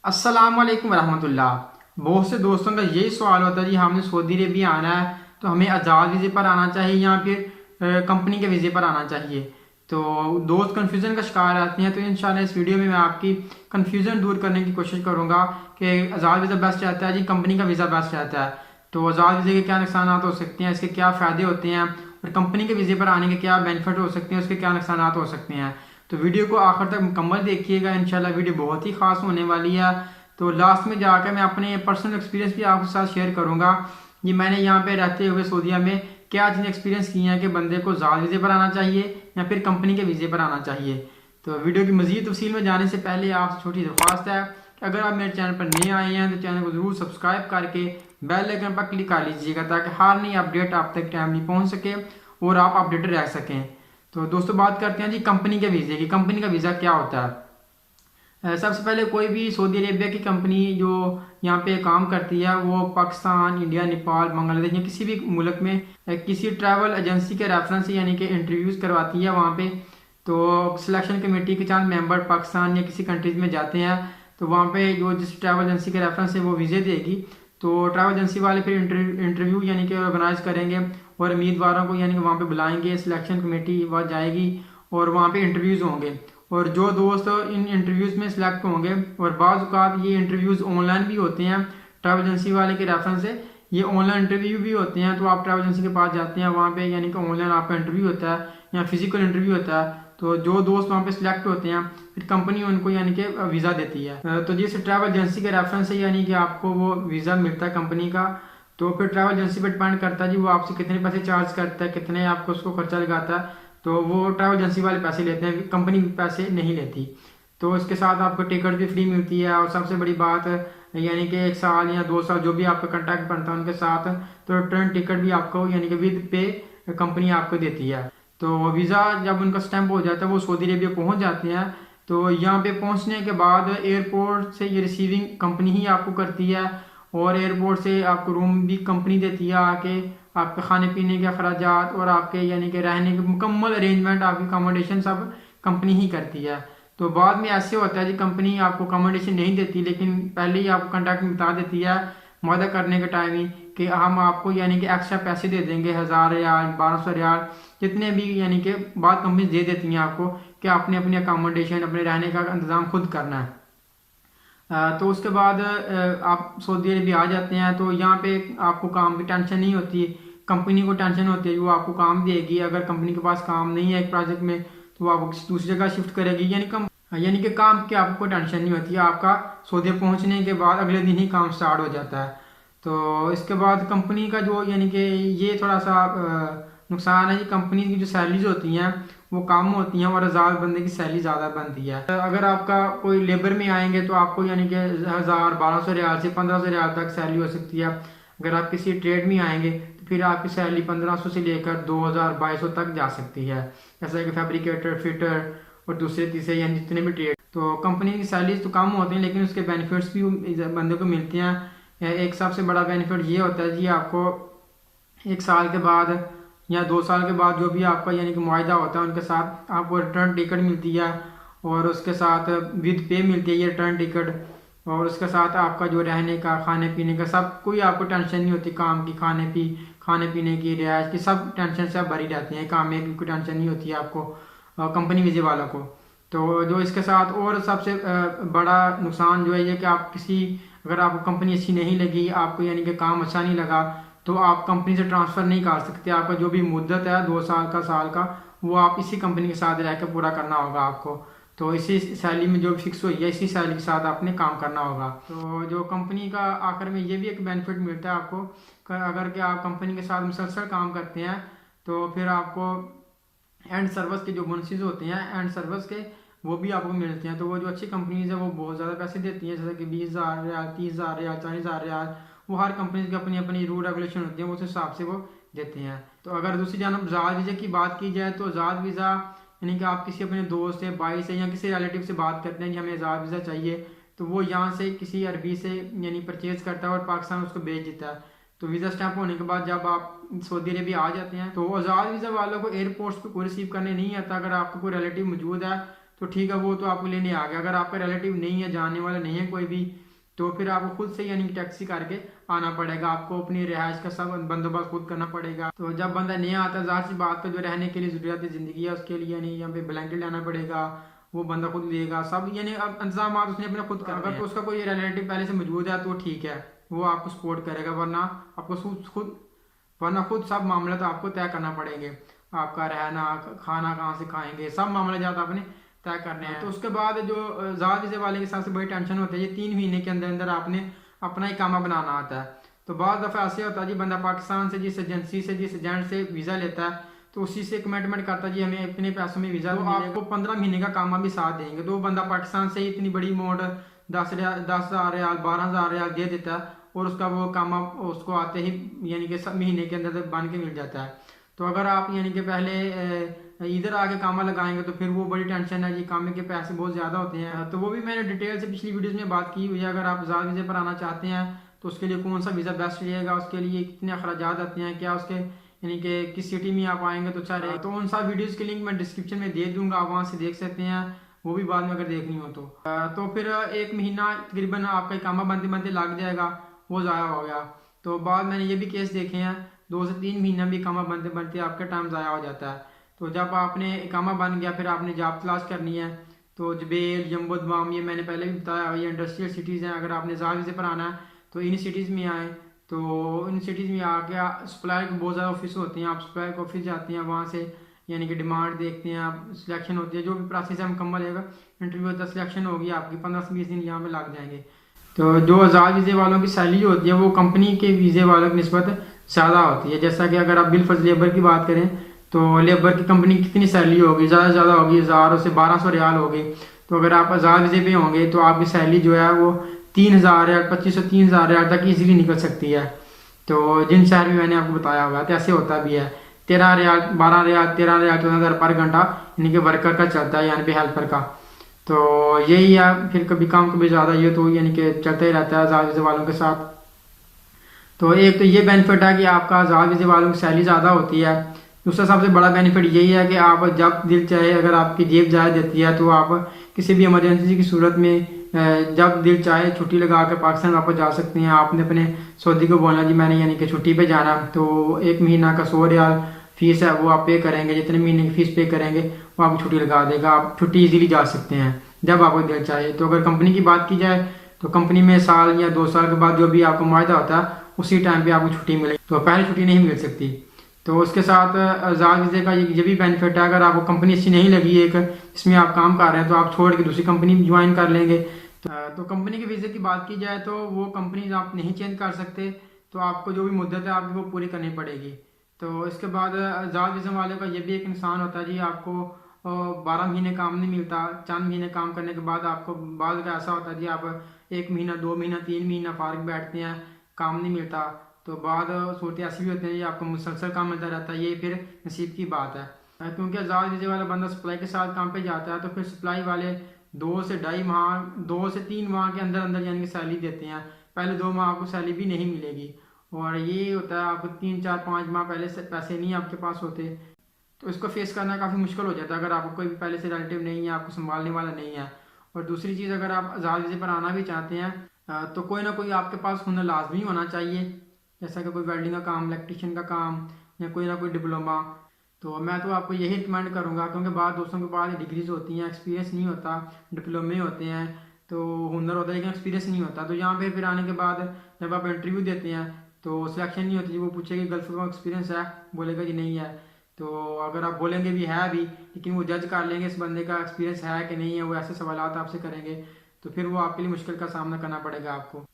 अस्सलाम वालेकुम रहमतुल्लाह। बहुत से दोस्तों का यही सवाल होता है जी, हमने सऊदी अरेबिया आना है तो हमें आज़ाद वीज़े पर आना चाहिए या फिर कंपनी के वीज़े पर आना चाहिए। तो दोस्त कन्फ्यूज़न का शिकार आते हैं। तो इंशाल्लाह इस वीडियो में मैं आपकी कन्फ्यूज़न दूर करने की कोशिश करूँगा कि आज़ाद वीज़ा बेस्ट रहता है जी, कंपनी का वीज़ा बेस्ट रहता है। तो आज़ाद वीज़े के क्या नुकसान हो सकते हैं, इसके क्या फ़ायदे होते हैं, और कंपनी के वीज़े पर आने के क्या बेनिफिट हो सकते हैं, उसके क्या नुकसान हो सकते हैं। तो वीडियो को आखिर तक मुकम्मल देखिएगा, इंशाल्लाह वीडियो बहुत ही खास होने वाली है। तो लास्ट में जाकर मैं अपने पर्सनल एक्सपीरियंस भी आपके साथ शेयर करूंगा। ये मैंने यहाँ पे रहते हुए सऊदीया में क्या चीज़ें एक्सपीरियंस की हैं कि बंदे को ज़ाल वीज़े पर आना चाहिए या फिर कंपनी के वीज़े पर आना चाहिए। तो वीडियो की मज़ीद तफसील में जाने से पहले आपसे छोटी दरख्वास्त है कि अगर आप मेरे चैनल पर नए आए हैं तो चैनल को ज़रूर सब्सक्राइब करके बेल आइकन पर क्लिक कर लीजिएगा ताकि हर नई अपडेट आप तक टाइमली पहुँच सके और आप अपडेटेड रह सकें। तो दोस्तों बात करते हैं जी कंपनी के वीज़े की। कंपनी का वीज़ा क्या होता है। सबसे पहले कोई भी सऊदी अरेबिया की कंपनी जो यहाँ पे काम करती है वो पाकिस्तान, इंडिया, नेपाल, बांग्लादेश या किसी भी मुल्क में किसी ट्रैवल एजेंसी के रेफरेंस से यानी कि इंटरव्यूज़ करवाती है वहाँ पे। तो सिलेक्शन कमेटी के चांद मेंबर पाकिस्तान या किसी कंट्रीज में जाते हैं तो वहाँ पे जो जिस ट्रैवल एजेंसी के रेफरेंस से वो वीज़े देगी तो ट्रैवल एजेंसी वाले फिर इंटरव्यू यानी कि ऑर्गेनाइज करेंगे और उम्मीदवारों को यानी कि वहाँ पे बुलाएंगे। सिलेक्शन कमेटी वहाँ जाएगी और वहाँ पे इंटरव्यूज़ होंगे और जो दोस्त इन इंटरव्यूज़ में सिलेक्ट होंगे, और बाज़ औक़ात ये इंटरव्यूज़ ऑनलाइन भी होते हैं ट्रैवल एजेंसी वाले के रेफरेंस से, ये ऑनलाइन इंटरव्यू भी होते हैं। तो आप ट्रैवल एजेंसी के पास जाते हैं, वहाँ पे यानी कि ऑनलाइन आपका इंटरव्यू होता है या फिजिकल इंटरव्यू होता है। तो जो दोस्त वहाँ पे सिलेक्ट होते हैं फिर कंपनी उनको यानी कि वीज़ा देती है। तो जिस ट्रैवल एजेंसी के रेफरेंस से यानी कि आपको वो वीज़ा मिलता है कंपनी का, तो फिर ट्रैवल एजेंसी पर डिपेंड करता है जी वो आपसे कितने पैसे चार्ज करता है, कितने आपको उसको खर्चा लगाता है। तो वो ट्रैवल एजेंसी वाले पैसे लेते हैं, कंपनी पैसे नहीं लेती। तो इसके साथ आपको टिकट भी फ्री मिलती है और सबसे बड़ी बात यानी कि 1 साल या 2 साल जो भी आपका कॉन्ट्रैक्ट बनता है उनके साथ, तो रिटर्न टिकट भी आपको यानी कि विद पे कंपनी आपको देती है। तो वीज़ा जब उनका स्टैंप हो जाता है वो सऊदी अरेबिया पहुंच जाते हैं। तो यहाँ पे पहुंचने के बाद एयरपोर्ट से ये रिसीविंग कंपनी ही आपको करती है और एयरपोर्ट से आपको रूम भी कंपनी देती है आके, आपके खाने पीने के अखराजात और आपके यानी कि रहने के मुकम्मल अरेंजमेंट, आपकी अकोमोडेशन सब कंपनी ही करती है। तो बाद में ऐसे होता है जी कंपनी आपको अकोमोडेशन नहीं देती लेकिन पहले ही आपको कॉन्ट्रैक्ट में बता देती है वादा करने के टाइम ही कि हम आपको यानी कि एक्स्ट्रा पैसे दे देंगे, 1000 रियाल, 1200 रियाल, जितने भी यानी कि बाद कंपनी दे देती हैं आपको कि आपने अपनी अकोमोडेशन, अपने रहने का इंतज़ाम खुद करना है। तो उसके बाद आप सऊदी अरबिया आ जाते हैं तो यहाँ पे आपको काम की टेंशन नहीं होती। कंपनी को टेंशन होती है, वो आपको काम देगी। अगर कंपनी के पास काम नहीं है एक प्रोजेक्ट में तो वो आपको किसी दूसरी जगह शिफ्ट करेगी, यानी कि काम की आपको टेंशन नहीं होती है। आपका सऊदी पहुँचने के बाद अगले दिन ही काम स्टार्ट हो जाता है। तो इसके बाद कंपनी का जो यानी कि ये थोड़ा सा नुकसान है, ये कंपनी की जो सैलरीज होती हैं वो कम होती हैं और आज़ाद बंदे की सैलरी ज़्यादा बनती है। अगर आपका कोई लेबर में आएंगे तो आपको यानी कि 1000, 1200 रियाल से 1500 रियाल तक सैलरी हो सकती है। अगर आप किसी ट्रेड में आएंगे तो फिर आपकी सैलरी 1500 से लेकर 2000, 2200 तक जा सकती है, जैसा कि फैब्रिकेटर, फिटर और दूसरे तीसरे यानी जितने भी ट्रेड। तो कंपनी की सैलरीज तो कम होती हैं लेकिन उसके बेनिफिट्स भी बंदे को मिलते हैं। एक सबसे बड़ा बेनिफिट ये होता है जी आपको 1 साल के बाद या 2 साल के बाद जो भी आपका यानी कि मुआहदा होता है उनके साथ आपको रिटर्न टिकट मिलती है और उसके साथ विद पे मिलती है ये रिटर्न टिकट। और उसके साथ आपका जो रहने का, खाने पीने का, सब कोई आपको टेंशन नहीं होती। काम की, खाने पीने की, रिहाइश की, सब टेंशन से आप भरी रहती हैं। काम में भी कोई टेंशन नहीं होती है आपको कंपनी वीज़े वालों को। तो जो इसके साथ और सबसे बड़ा नुकसान जो है ये कि आप अगर आपको कंपनी अच्छी नहीं लगी, आपको यानी कि काम अच्छा नहीं लगा, तो आप कंपनी से ट्रांसफ़र नहीं कर सकते। आपका जो भी मुद्दत है 2 साल का, साल का, वो आप इसी कंपनी के साथ रह कर पूरा करना होगा आपको। तो इसी सैलरी में जो फिक्स हुई है इसी सैलरी के साथ आपने काम करना होगा। तो जो कंपनी का आखिर में ये भी एक बेनिफिट मिलता है आपको अगर कि आप कंपनी के साथ मुसलसल काम करते हैं तो फिर आपको एंड सर्विस के जो बोनसेस होते हैं एंड सर्विस के वो भी आपको मिलते हैं। तो वो जो अच्छी कंपनीज है वो बहुत ज़्यादा पैसे देती हैं, जैसे कि 20,000 रियाल, 30,000 रियाल, 40,000 रियाल। वो हर कंपनी की अपनी अपनी रूल रेगुलेशन होती है, उस हिसाब से वो देते हैं। तो अगर दूसरी जानब आज़ाद वीज़ा की बात की जाए तो आज़ाद वीज़ा यानी कि आप किसी अपने दोस्त से, भाई से या किसी रिलेटिव से बात करते हैं कि हमें आज़ाद वीज़ा चाहिए, तो वो यहाँ से किसी अरबी से यानी परचेज़ करता है और पाकिस्तान उसको भेज देता है। तो वीज़ा स्टैंप होने के बाद जब आप सऊदी अरेबिया आ जाते हैं तो आज़ाद वीज़ा वालों को एयरपोर्ट्स पे कोई रिसीव करने नहीं आता। अगर आपका कोई रिलेटिव मौजूद है तो ठीक है, वो तो आपको लेने आ गया। अगर आपका रिलेटिव नहीं है, जानने वाला नहीं है कोई भी, तो फिर आपको खुद से यानी टैक्सी करके आना पड़ेगा। आपको अपनी रिहाइश का सब बंदोबस्त खुद करना पड़ेगा। तो जब बंदा नहीं आता, ज़ाहिर सी बात है जो रहने के लिए ज़रूरत ज़िंदगी है उसके लिए यानी यहाँ पे ब्लैंकेट लाना पड़ेगा, वो बंदा खुद लेगा सब, यानी अब इंतजाम उसने अपने खुद करने हैं। अगर तो उसका कोई रिलेटिव पहले से मौजूद है तो ठीक है, वो आपको सपोर्ट करेगा, वरना आपको खुद सब मामला तो आपको तय करना पड़ेंगे। आपका रहना, खाना कहाँ से खाएंगे, सब मामले ज़्यादा आपने तय करने हैं। तो उसके बाद जो ज़्यादा वीज़े वाले के सबसे बड़ी टेंशन होती है, ये 3 महीने के अंदर अंदर आपने अपना इकामा बनाना आता है। तो बाद दफ़ा ऐसे होता है जी, बंदा पाकिस्तान से जिस एजेंसी से, जिस एजेंट से वीज़ा लेता है, तो उसी से कमिटमेंट करता है जी हमें इतने पैसों में वीज़ा, तो आपको 15 महीने का कामा भी साथ देंगे। तो बंदा पाकिस्तान से ही इतनी बड़ी अमाउंट 10,000 रियाल 12,000 रियाल दे देता है, और उसका वो कामा उसको आते ही यानी कि सब महीने के अंदर बन के मिल जाता है। तो अगर आप यानी कि पहले इधर आके कामा लगाएंगे तो फिर वो बड़ी टेंशन है जी, कामे के पैसे बहुत ज़्यादा होते हैं। तो वो भी मैंने डिटेल से पिछली वीडियोस में बात की हुई है। अगर आप ज़्यादा वीज़े पर आना चाहते हैं तो उसके लिए कौन सा वीज़ा बेस्ट रहेगा, उसके लिए कितने अखराजात आते हैं, क्या उसके यानी कि किस सिटी में आप आएंगे तो अच्छा रहेगा। तो उन सब वीडियोज़ के लिंक मैं डिस्क्रिप्शन में दे दूँगा, आप वहाँ से देख सकते हैं, वो भी बाद में अगर देखनी हो तो। तो फिर 1 महीना तकरीबन आपका इकामा बनते बनते लग जाएगा, वो ज़ाया हो गया। तो बाद मैंने ये भी केस देखे हैं, 2 से 3 महीना भी इकामा बनते बनते आपका टाइम ज़ाया हो जाता है। तो जब आपने इकामा बन गया, फिर आपने जॉब तलाश करनी है। तो जुबैल, जम्बो दवाम, ये मैंने पहले भी बताया, ये इंडस्ट्रियल सिटीज़ हैं। अगर आपने ज़्यादा वीज़े पर आना है तो इन सिटीज़ में आएँ। तो इन सिटीज़ में आके सप्लायर के बहुत ज़्यादा ऑफिस होती हैं, आप सप्लायर के ऑफिस जाते हैं, वहाँ से यानी कि डिमांड देखते हैं, आप सिलेक्शन होती है, जो भी प्रोसेस है मुकम्मल होगा, इंटरव्यू होता है, सिलेक्शन होगी आपकी, 15 से 20 दिन यहाँ पे लग जाएंगे। तो जो आज़ाद वीज़े वालों की सैलरी होती है वो कंपनी के वीज़े वालों की निस्बत ज़्यादा होती है। जैसा कि अगर आप बिलफर्ज लेबर की बात करें तो लेबर की कंपनी की कितनी सैलरी होगी, ज़्यादा से ज़्यादा होगी 1000 से 1200 रियाल होगी। तो अगर आप आज़ाद वीज़े पे होंगे तो आपकी सैलरी जो है वो 3000 रियाल, 2500 3000 रियाल तक ईजिली निकल सकती है। तो जिन शहर में मैंने आपको बताया हुआ है तो ऐसे होता भी है। 13 रियाल, 12 रियाल, 13 रियाल 14,000 पर घंटा यानी कि वर्कर का चलता है, यानी कि हेल्पर का। तो यही है, फिर कभी कम कभी ज़्यादा, ये तो यानी कि चलता ही रहता है आज़ाद वीज़े वालों के साथ। तो एक तो ये बेनिफिट है कि आपका आज़ाद वीज़े वालों की सैलरी ज़्यादा होती है। दूसरा सबसे बड़ा बेनिफिट यही है कि आप जब दिल चाहे, अगर आपकी जेब जाए देती है तो आप किसी भी इमरजेंसी की सूरत में जब दिल चाहे छुट्टी लगा कर पाकिस्तान वापस जा सकते हैं। आपने अपने सऊदी को बोलना जी मैंने यानी कि छुट्टी पे जाना, तो 1 महीना का 100 रियाल फीस है वो आप पे करेंगे, जितने महीने की फीस पे करेंगे वो आपको छुट्टी लगा देगा, आप छुट्टी ईजिली जा सकते हैं जब आपको दिल चाहे। तो अगर कंपनी की बात की जाए तो कंपनी में साल या 2 साल के बाद जो भी आपको मुआहदा होता है उसी टाइम पे आपको छुट्टी मिलेगी, तो पहले छुट्टी नहीं मिल सकती। तो उसके साथ आज़ाद वीज़े का ये भी बेनिफिट है, अगर आपको कंपनी अच्छी नहीं लगी एक इसमें आप काम कर रहे हैं तो आप छोड़ के दूसरी कंपनी ज्वाइन कर लेंगे। तो कंपनी के वीज़े की बात की जाए तो वो कंपनी आप नहीं चेंज कर सकते, तो आपको जो भी मुद्दत है आपकी वो पूरी करनी पड़ेगी। तो इसके बाद आज़ाद वीज़े वाले का ये भी एक नुकसान होता है जी, आपको 12 महीने काम नहीं मिलता। 4 महीने काम करने के बाद आपको बाद का ऐसा होता है जी, आप 1 महीना 2 महीना 3 महीना फारिग बैठते हैं, काम नहीं मिलता। तो बाद सूरत ऐसी भी होती है जी, आपको मुसलसल काम मिलता रहता है। ये फिर नसीब की बात है, क्योंकि आज़ाद वीज़े वाला बंदा सप्लाई के साथ काम पे जाता है, तो फिर सप्लाई वाले 2 से 2.5 माह, 2 से 3 माह के अंदर अंदर यानी कि सैलरी देते हैं। पहले 2 माह आपको सैलरी भी नहीं मिलेगी, और ये होता है आपको 3 4 5 माह पहले से पैसे नहीं आपके पास होते। तो इसको फेस करना काफ़ी मुश्किल हो जाता है अगर आपको कोई भी पहले से रिलेटिव नहीं है, आपको संभालने वाला नहीं है। और दूसरी चीज़, अगर आप आज़ाद वीज़े पर आना भी चाहते हैं तो कोई ना कोई आपके पास हुनर लाजमी होना चाहिए, जैसा कि कोई वेल्डिंग का काम, इलेक्ट्रिशियन का काम, या कोई ना कोई डिप्लोमा। तो मैं तो आपको यही रिकमेंड करूँगा, क्योंकि बाद दोस्तों के पास डिग्रीज होती हैं, एक्सपीरियंस नहीं होता, डिप्लोमे होते हैं, तो हुनर होता है लेकिन एक्सपीरियंस नहीं होता। तो यहाँ पे फिर आने के बाद जब आप इंटरव्यू देते हैं तो सिलेक्शन नहीं होती, वो पूछेगी गर्लफ्रेंड का एक्सपीरियंस है, बोलेगा कि नहीं है। तो अगर आप बोलेंगे भी है भी, लेकिन वो जज कर लेंगे इस बंदे का एक्सपीरियंस है कि नहीं है, वो ऐसे सवाल आपसे करेंगे, तो फिर वो आपके लिए मुश्किल का सामना करना पड़ेगा आपको।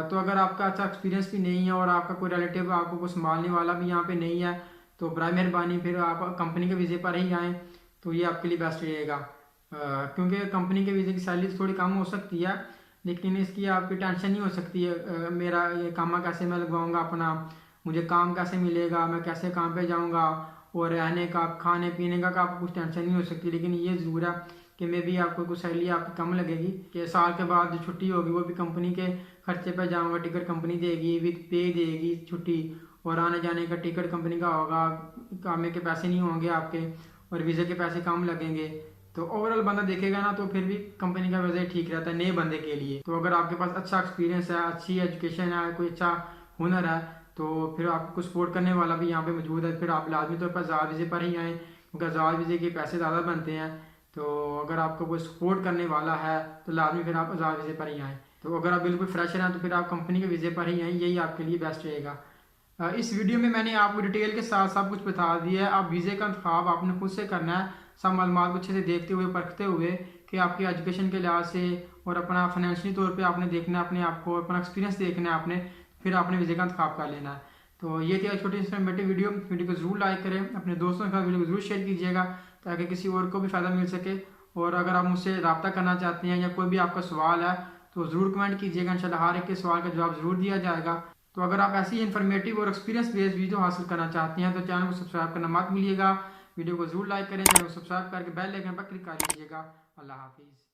तो अगर आपका अच्छा एक्सपीरियंस भी नहीं है और आपका कोई रिलेटिव आपको को संभालने वाला भी यहाँ पे नहीं है, तो बराए मेहरबानी फिर आप कंपनी के वीज़े पर ही आएँ, तो ये आपके लिए बेस्ट रहेगा। क्योंकि कंपनी के वीज़े की सैलरी थोड़ी कम हो सकती है, लेकिन इसकी आपकी टेंशन नहीं हो सकती है मेरा ये काम कैसे मैं लगवाऊँगा अपना, मुझे काम कैसे मिलेगा, मैं कैसे काम पे जाऊँगा, और रहने का, खाने पीने का आपको कुछ टेंशन नहीं हो सकती। लेकिन ये ज़रूर है कि मे भी आपको कुछ सैलरी आपकी कम लगेगी, कि साल के बाद जो छुट्टी होगी वो भी कंपनी के खर्चे पे जाऊँगा, टिकट कंपनी देगी, विद पे देगी छुट्टी, और आने जाने का टिकट कंपनी का होगा, कामे के पैसे नहीं होंगे आपके, और वीज़े के पैसे कम लगेंगे। तो ओवरऑल बंदा देखेगा ना तो फिर भी कंपनी का वीज़ा ठीक रहता है नए बंदे के लिए। तो अगर आपके पास अच्छा एक्सपीरियंस है, अच्छी एजुकेशन है, कोई अच्छा हुनर है, तो फिर आपको सपोर्ट करने वाला भी यहाँ पे मौजूद है। फिर आप लाजमी तौर पर आज़ाद वीज़े पर ही आएँ, क्योंकि आज़ाद वीज़े के पैसे ज़्यादा बनते हैं। तो अगर आपको कोई सपोर्ट करने वाला है तो लाजमी फिर आप आज़ाद वीज़े पर ही आएँ। तो अगर आप बिल्कुल फ्रेशर हैं तो फिर आप कंपनी के वीज़े पर ही आएँ, यही आपके लिए बेस्ट रहेगा। इस वीडियो में मैंने आपको डिटेल के साथ सब कुछ बता दिया है। आप वीज़े का इंतखाब आपने खुद से करना है, सब मालूमात को अच्छे से देखते हुए, परखते हुए कि आपकी एजुकेशन के लिहाज से और अपना फाइनेंशियली तौर पे आपने देखना है, अपने आप को अपना एक्सपीरियंस देखना है आपने, फिर आपने वीज़े का इंतखाब कर लेना है। तो ये थी छोटी इन्फॉर्मेटिव वीडियो को ज़रूर लाइक करें, अपने दोस्तों के साथ वीडियो को ज़रूर शेयर कीजिएगा ताकि किसी और को भी फ़ायदा मिल सके। और अगर आप मुझसे रब्ता करना चाहते हैं या कोई भी आपका सवाल है तो ज़रूर कमेंट कीजिएगा, इंशाल्लाह हर एक के सवाल का जवाब ज़रूर दिया जाएगा। तो अगर आप ऐसी इन्फॉर्मेटिव और एक्सपीरियंस बेस्ड वीडियो हासिल करना चाहते हैं तो चैनल को सब्सक्राइब करना मत भूलिएगा। वीडियो को जरूर लाइक करें, चैनल को सब्सक्राइब करके बेल आइकन पर क्लिक कर लीजिएगा। अल्लाह हाफिज़।